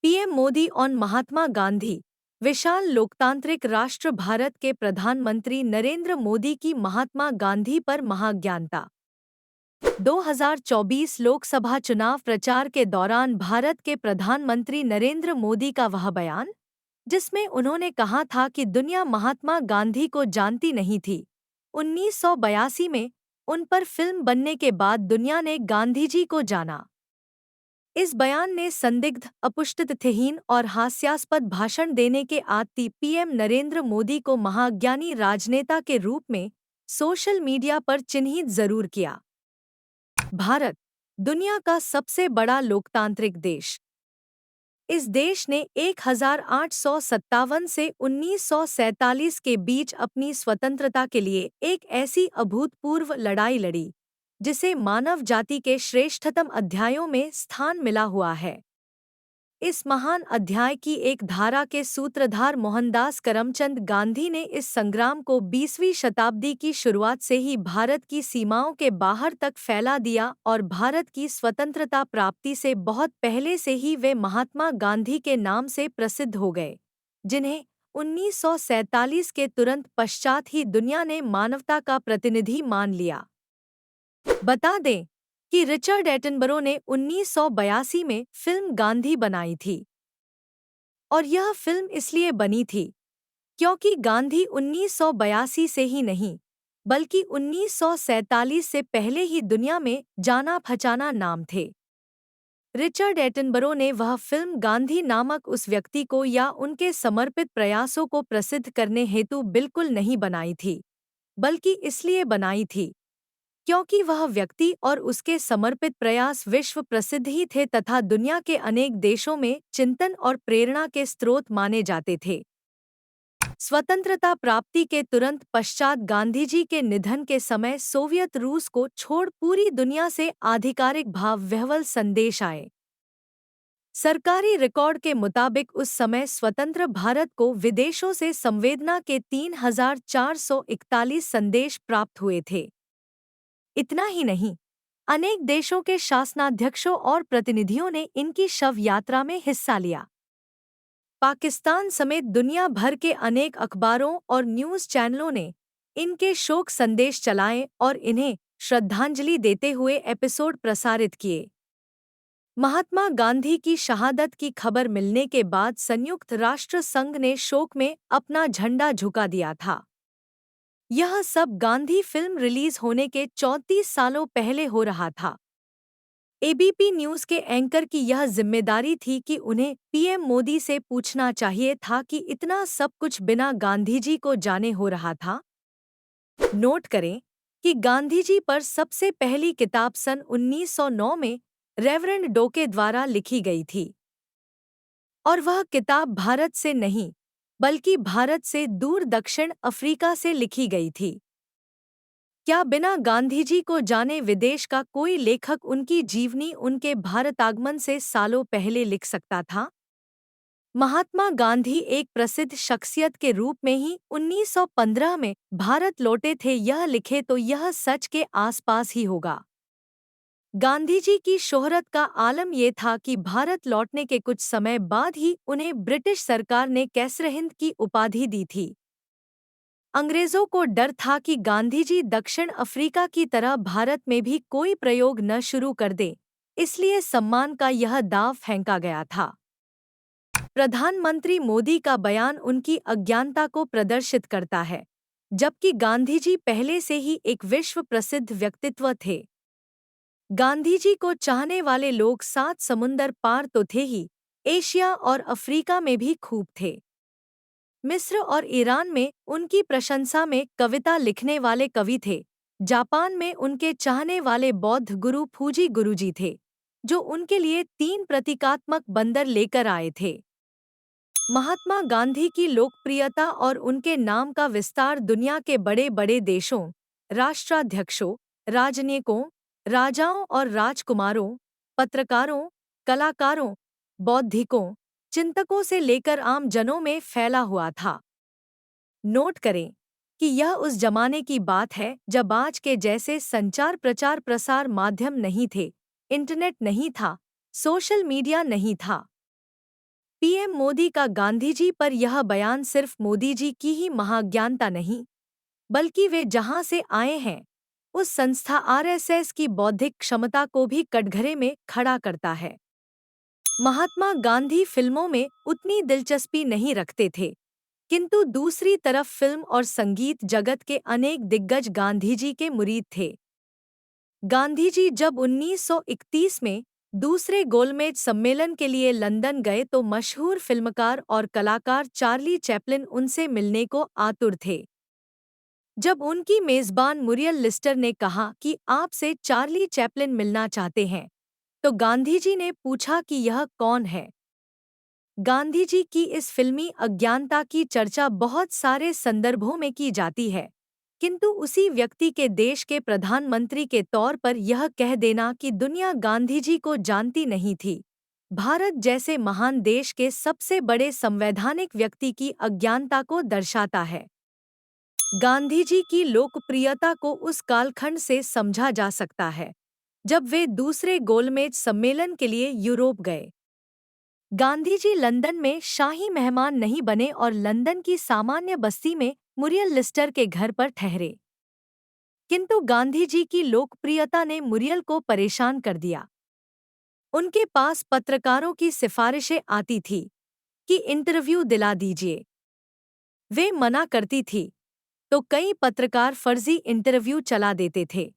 PM Modi on Mahatma Gandhi. विशाल लोकतांत्रिक राष्ट्र भारत के प्रधानमंत्री नरेंद्र मोदी की महात्मा गांधी पर महाज्ञानता। 2024 लोकसभा चुनाव प्रचार के दौरान भारत के प्रधानमंत्री नरेंद्र मोदी का वह बयान, जिसमें उन्होंने कहा था कि दुनिया महात्मा गांधी को जानती नहीं थी। 1982 में उन पर फिल्म बनने के बाद दुनिया ने गांधी जी को जाना। इस बयान ने संदिग्ध, अपुष्टितहीन और हास्यास्पद भाषण देने के आदी पीएम नरेंद्र मोदी को महाज्ञानी राजनेता के रूप में सोशल मीडिया पर चिन्हित जरूर किया। भारत, दुनिया का सबसे बड़ा लोकतांत्रिक देश। इस देश ने 1857 से 1947 के बीच अपनी स्वतंत्रता के लिए एक ऐसी अभूतपूर्व लड़ाई लड़ी, जिसे मानव जाति के श्रेष्ठतम अध्यायों में स्थान मिला हुआ है। इस महान अध्याय की एक धारा के सूत्रधार मोहनदास करमचंद गांधी ने इस संग्राम को 20वीं शताब्दी की शुरुआत से ही भारत की सीमाओं के बाहर तक फैला दिया और भारत की स्वतंत्रता प्राप्ति से बहुत पहले से ही वे महात्मा गांधी के नाम से प्रसिद्ध हो गए, जिन्हें 1947 के तुरंत पश्चात ही दुनिया ने मानवता का प्रतिनिधि मान लिया। बता दें कि रिचर्ड एटनबरो ने 1982 में फिल्म गांधी बनाई थी, और यह फिल्म इसलिए बनी थी क्योंकि गांधी 1982 से ही नहीं, बल्कि 1947 से पहले ही दुनिया में जाना पहचाना नाम थे। रिचर्ड एटनबरो ने वह फिल्म गांधी नामक उस व्यक्ति को या उनके समर्पित प्रयासों को प्रसिद्ध करने हेतु बिल्कुल नहीं बनाई थी, बल्कि इसलिए बनाई थी क्योंकि वह व्यक्ति और उसके समर्पित प्रयास विश्व प्रसिद्ध ही थे तथा दुनिया के अनेक देशों में चिंतन और प्रेरणा के स्रोत माने जाते थे। स्वतंत्रता प्राप्ति के तुरंत पश्चात गांधी जी के निधन के समय सोवियत रूस को छोड़ पूरी दुनिया से आधिकारिक भाव विह्वल संदेश आए। सरकारी रिकॉर्ड के मुताबिक उस समय स्वतंत्र भारत को विदेशों से संवेदना के 3441 संदेश प्राप्त हुए थे। इतना ही नहीं, अनेक देशों के शासनाध्यक्षों और प्रतिनिधियों ने इनकी शव यात्रा में हिस्सा लिया। पाकिस्तान समेत दुनिया भर के अनेक अखबारों और न्यूज़ चैनलों ने इनके शोक संदेश चलाए और इन्हें श्रद्धांजलि देते हुए एपिसोड प्रसारित किए। महात्मा गांधी की शहादत की खबर मिलने के बाद संयुक्त राष्ट्र संघ ने शोक में अपना झंडा झुका दिया था। यह सब गांधी फिल्म रिलीज होने के 34 सालों पहले हो रहा था। एबीपी न्यूज़ के एंकर की यह जिम्मेदारी थी कि उन्हें पीएम मोदी से पूछना चाहिए था कि इतना सब कुछ बिना गांधी जी को जाने हो रहा था। नोट करें कि गांधी जी पर सबसे पहली किताब सन 1909 में रेवरेंड डोके द्वारा लिखी गई थी, और वह किताब भारत से नहीं, बल्कि भारत से दूर दक्षिण अफ्रीका से लिखी गई थी। क्या बिना गांधी जी को जाने विदेश का कोई लेखक उनकी जीवनी उनके भारतागमन से सालों पहले लिख सकता था? महात्मा गांधी एक प्रसिद्ध शख्सियत के रूप में ही 1915 में भारत लौटे थे, यह लिखे तो यह सच के आसपास ही होगा। गांधी जी की शोहरत का आलम यह था कि भारत लौटने के कुछ समय बाद ही उन्हें ब्रिटिश सरकार ने कैसरहिंद की उपाधि दी थी। अंग्रेजों को डर था कि गांधी जी दक्षिण अफ्रीका की तरह भारत में भी कोई प्रयोग न शुरू कर दें, इसलिए सम्मान का यह दांव फेंका गया था। प्रधानमंत्री मोदी का बयान उनकी अज्ञानता को प्रदर्शित करता है, जबकि गांधी जी पहले से ही एक विश्व प्रसिद्ध व्यक्तित्व थे। गांधी जी को चाहने वाले लोग 7 समुंदर पार तो थे ही, एशिया और अफ्रीका में भी खूब थे। मिस्र और ईरान में उनकी प्रशंसा में कविता लिखने वाले कवि थे। जापान में उनके चाहने वाले बौद्ध गुरु फूजी गुरुजी थे, जो उनके लिए 3 प्रतीकात्मक बंदर लेकर आए थे। महात्मा गांधी की लोकप्रियता और उनके नाम का विस्तार दुनिया के बड़े-बड़े देशों, राष्ट्राध्यक्षों, राजनयिकों, राजाओं और राजकुमारों, पत्रकारों, कलाकारों, बौद्धिकों, चिंतकों से लेकर आम जनों में फैला हुआ था। नोट करें कि यह उस जमाने की बात है जब आज के जैसे संचार प्रचार प्रसार माध्यम नहीं थे, इंटरनेट नहीं था, सोशल मीडिया नहीं था। पीएम मोदी का गांधी जी पर यह बयान सिर्फ मोदी जी की ही महाज्ञानता नहीं, बल्कि वे जहां से आए हैं उस संस्था आरएसएस की बौद्धिक क्षमता को भी कटघरे में खड़ा करता है। महात्मा गांधी फिल्मों में उतनी दिलचस्पी नहीं रखते थे, किंतु दूसरी तरफ फिल्म और संगीत जगत के अनेक दिग्गज गांधी जी के मुरीद थे। गांधी जी जब 1931 में दूसरे गोलमेज सम्मेलन के लिए लंदन गए तो मशहूर फिल्मकार और कलाकार चार्ली चैपलिन उनसे मिलने को आतुर थे। जब उनकी मेजबान मुरियल लिस्टर ने कहा कि आपसे चार्ली चैपलिन मिलना चाहते हैं, तो गांधी जी ने पूछा कि यह कौन है। गांधी जी की इस फिल्मी अज्ञानता की चर्चा बहुत सारे संदर्भों में की जाती है, किंतु उसी व्यक्ति के देश के प्रधानमंत्री के तौर पर यह कह देना कि दुनिया गांधी जी को जानती नहीं थी, भारत जैसे महान देश के सबसे बड़े संवैधानिक व्यक्ति की अज्ञानता को दर्शाता है। गांधी जी की लोकप्रियता को उस कालखंड से समझा जा सकता है जब वे दूसरे गोलमेज सम्मेलन के लिए यूरोप गए। गांधी जी लंदन में शाही मेहमान नहीं बने और लंदन की सामान्य बस्ती में मुरियल लिस्टर के घर पर ठहरे। किंतु गांधी जी की लोकप्रियता ने मुरियल को परेशान कर दिया। उनके पास पत्रकारों की सिफारिशें आती थी कि इंटरव्यू दिला दीजिए। वे मना करती थी, तो कई पत्रकार फर्जी इंटरव्यू चला देते थे।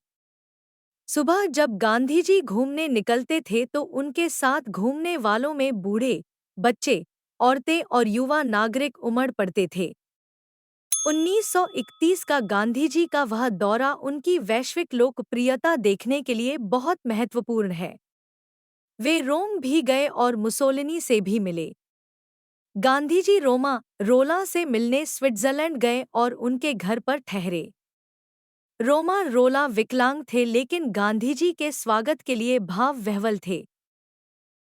सुबह जब गांधी जी घूमने निकलते थे तो उनके साथ घूमने वालों में बूढ़े, बच्चे, औरतें और युवा नागरिक उमड़ पड़ते थे। 1931 का गांधी जी का वह दौरा उनकी वैश्विक लोकप्रियता देखने के लिए बहुत महत्वपूर्ण है। वे रोम भी गए और मुसोलिनी से भी मिले। गांधी जी रोला से मिलने स्विट्जरलैंड गए और उनके घर पर ठहरे। रोला विकलांग थे लेकिन गांधी जी के स्वागत के लिए भाव विह्वल थे।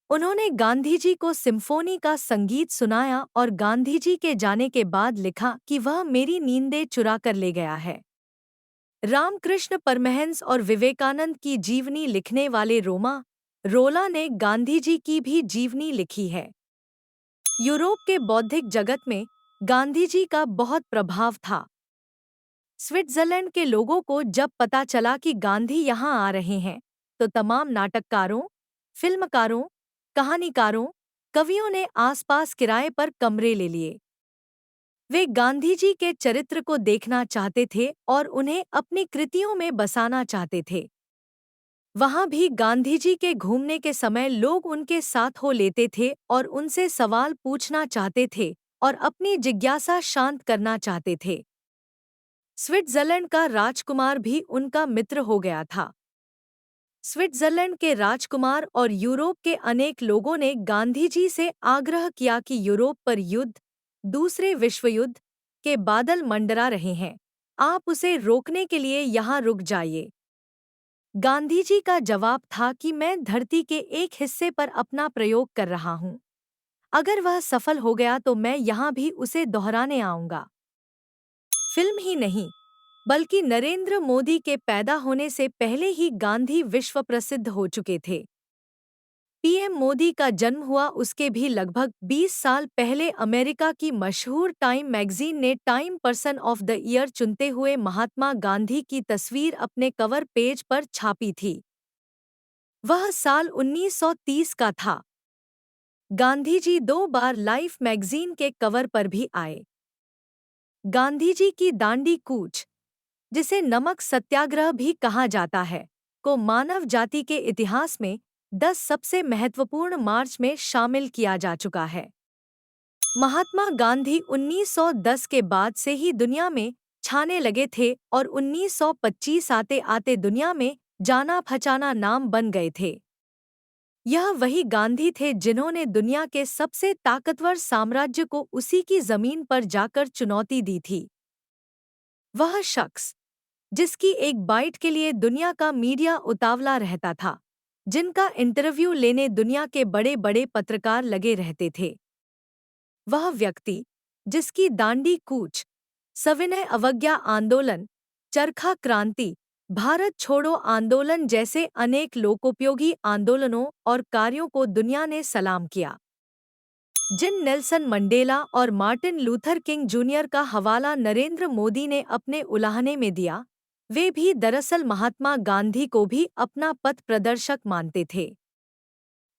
उन्होंने गांधी जी को सिम्फोनी का संगीत सुनाया और गांधी जी के जाने के बाद लिखा कि वह मेरी नींदें चुरा कर ले गया है। रामकृष्ण परमहंस और विवेकानंद की जीवनी लिखने वाले रोला ने गांधी जी की भी जीवनी लिखी है। यूरोप के बौद्धिक जगत में गांधी जी का बहुत प्रभाव था। स्विट्जरलैंड के लोगों को जब पता चला कि गांधी यहाँ आ रहे हैं, तो तमाम नाटककारों, फिल्मकारों, कहानीकारों, कवियों ने आसपास किराए पर कमरे ले लिए। वे गांधी जी के चरित्र को देखना चाहते थे और उन्हें अपनी कृतियों में बसाना चाहते थे। वहाँ भी गांधी जी के घूमने के समय लोग उनके साथ हो लेते थे और उनसे सवाल पूछना चाहते थे और अपनी जिज्ञासा शांत करना चाहते थे। स्विट्जरलैंड का राजकुमार भी उनका मित्र हो गया था। स्विट्जरलैंड के राजकुमार और यूरोप के अनेक लोगों ने गांधी जी से आग्रह किया कि यूरोप पर दूसरे विश्व युद्ध के बादल मंडरा रहे हैं, आप उसे रोकने के लिए यहाँ रुक जाइए। गांधी जी का जवाब था कि मैं धरती के एक हिस्से पर अपना प्रयोग कर रहा हूँ। अगर वह सफल हो गया तो मैं यहाँ भी उसे दोहराने आऊँगा। फिल्म ही नहीं, बल्कि नरेंद्र मोदी के पैदा होने से पहले ही गांधी विश्व प्रसिद्ध हो चुके थे। पीएम मोदी का जन्म हुआ उसके भी लगभग 20 साल पहले अमेरिका की मशहूर टाइम मैगजीन ने time person of the year चुनते हुए महात्मा गांधी की तस्वीर अपने कवर पेज पर छापी थी। वह साल 1930 का था। गांधी जी 2 बार लाइफ मैगजीन के कवर पर भी आए। गांधी जी की दांडी कूच, जिसे नमक सत्याग्रह भी कहा जाता है, को मानव जाति के इतिहास में 10 सबसे महत्वपूर्ण मार्च में शामिल किया जा चुका है। महात्मा गांधी 1910 के बाद से ही दुनिया में छाने लगे थे और 1925 आते आते दुनिया में जाना पहचाना नाम बन गए थे। यह वही गांधी थे जिन्होंने दुनिया के सबसे ताकतवर साम्राज्य को उसी की जमीन पर जाकर चुनौती दी थी। वह शख्स जिसकी एक बाइट के लिए दुनिया का मीडिया उतावला रहता था, जिनका इंटरव्यू लेने दुनिया के बड़े बड़े पत्रकार लगे रहते थे। वह व्यक्ति जिसकी दांडी कूच, सविनय अवज्ञा आंदोलन, चरखा क्रांति, भारत छोड़ो आंदोलन जैसे अनेक लोकोपयोगी आंदोलनों और कार्यों को दुनिया ने सलाम किया। जिन नेल्सन मंडेला और मार्टिन लूथर किंग जूनियर का हवाला नरेंद्र मोदी ने अपने उलाहने में दिया, वे भी दरअसल महात्मा गांधी को भी अपना पथ प्रदर्शक मानते थे।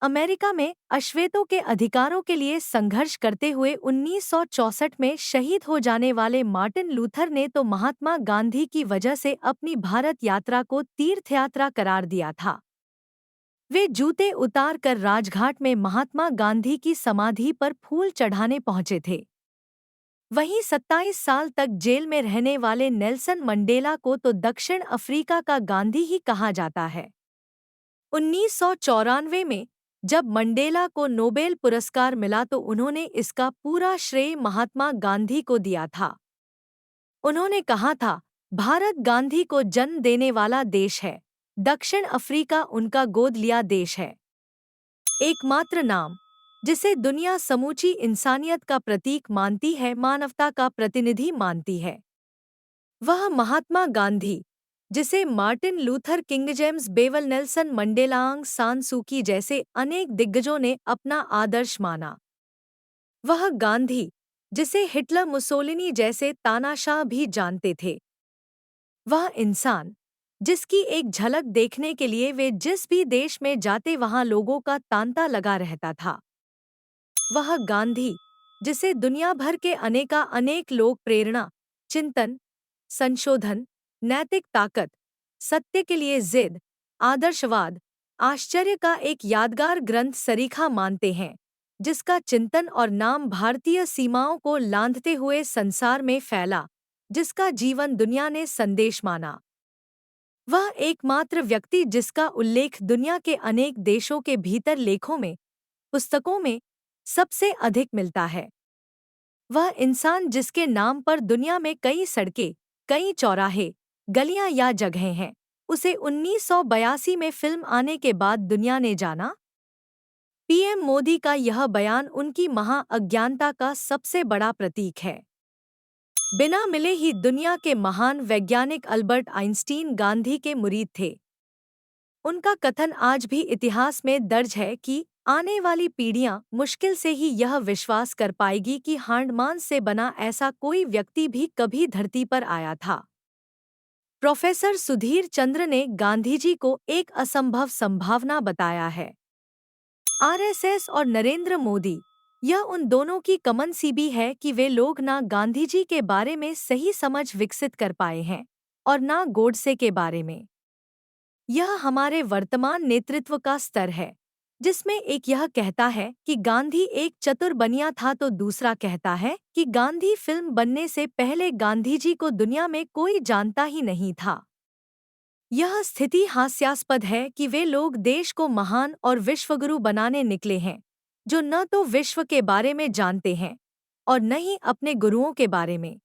अमेरिका में अश्वेतों के अधिकारों के लिए संघर्ष करते हुए 1964 में शहीद हो जाने वाले मार्टिन लूथर ने तो महात्मा गांधी की वजह से अपनी भारत यात्रा को तीर्थयात्रा करार दिया था। वे जूते उतार कर राजघाट में महात्मा गांधी की समाधि पर फूल चढ़ाने पहुंचे थे। वहीं 27 साल तक जेल में रहने वाले नेल्सन मंडेला को तो दक्षिण अफ्रीका का गांधी ही कहा जाता है। 1994 में जब मंडेला को नोबेल पुरस्कार मिला तो उन्होंने इसका पूरा श्रेय महात्मा गांधी को दिया था। उन्होंने कहा था, भारत गांधी को जन्म देने वाला देश है, दक्षिण अफ्रीका उनका गोद लिया देश है। एकमात्र नाम जिसे दुनिया समूची इंसानियत का प्रतीक मानती है, मानवता का प्रतिनिधि मानती है, वह महात्मा गांधी, जिसे Martin Luther king, James bevel, Nelson Mandela, आंग सान सूकी जैसे अनेक दिग्गजों ने अपना आदर्श माना। वह गांधी जिसे हिटलर, मुसोलिनी जैसे तानाशाह भी जानते थे। वह इंसान जिसकी एक झलक देखने के लिए वे जिस भी देश में जाते वहां लोगों का तांता लगा रहता था। वह गांधी जिसे दुनिया भर के अनेक लोग प्रेरणा, चिंतन, संशोधन, नैतिक ताकत, सत्य के लिए जिद, आदर्शवाद, आश्चर्य का एक यादगार ग्रंथ सरीखा मानते हैं, जिसका चिंतन और नाम भारतीय सीमाओं को लांघते हुए संसार में फैला, जिसका जीवन दुनिया ने संदेश माना। वह एकमात्र व्यक्ति जिसका उल्लेख दुनिया के अनेक देशों के भीतर लेखों में, पुस्तकों में सबसे अधिक मिलता है। वह इंसान जिसके नाम पर दुनिया में कई सड़कें, कई चौराहे, गलियां या जगहें हैं, उसे 1982 में फिल्म आने के बाद दुनिया ने जाना। पीएम मोदी का यह बयान उनकी महा अज्ञानता का सबसे बड़ा प्रतीक है। बिना मिले ही दुनिया के महान वैज्ञानिक अल्बर्ट आइंस्टीन गांधी के मुरीद थे। उनका कथन आज भी इतिहास में दर्ज है कि आने वाली पीढ़ियां मुश्किल से ही यह विश्वास कर पाएगी कि हांडमान से बना ऐसा कोई व्यक्ति भी कभी धरती पर आया था। प्रोफेसर सुधीर चंद्र ने गांधीजी को एक असंभव संभावना बताया है। आरएसएस और नरेंद्र मोदी, यह उन दोनों की कमन सी भी है कि वे लोग ना गांधीजी के बारे में सही समझ विकसित कर पाए हैं और ना गोडसे के बारे में। यह हमारे वर्तमान नेतृत्व का स्तर है, जिसमें एक यह कहता है कि गांधी एक चतुर बनिया था तो दूसरा कहता है कि गांधी फिल्म बनने से पहले गांधीजी को दुनिया में कोई जानता ही नहीं था। यह स्थिति हास्यास्पद है कि वे लोग देश को महान और विश्वगुरु बनाने निकले हैं, जो न तो विश्व के बारे में जानते हैं और न ही अपने गुरुओं के बारे में।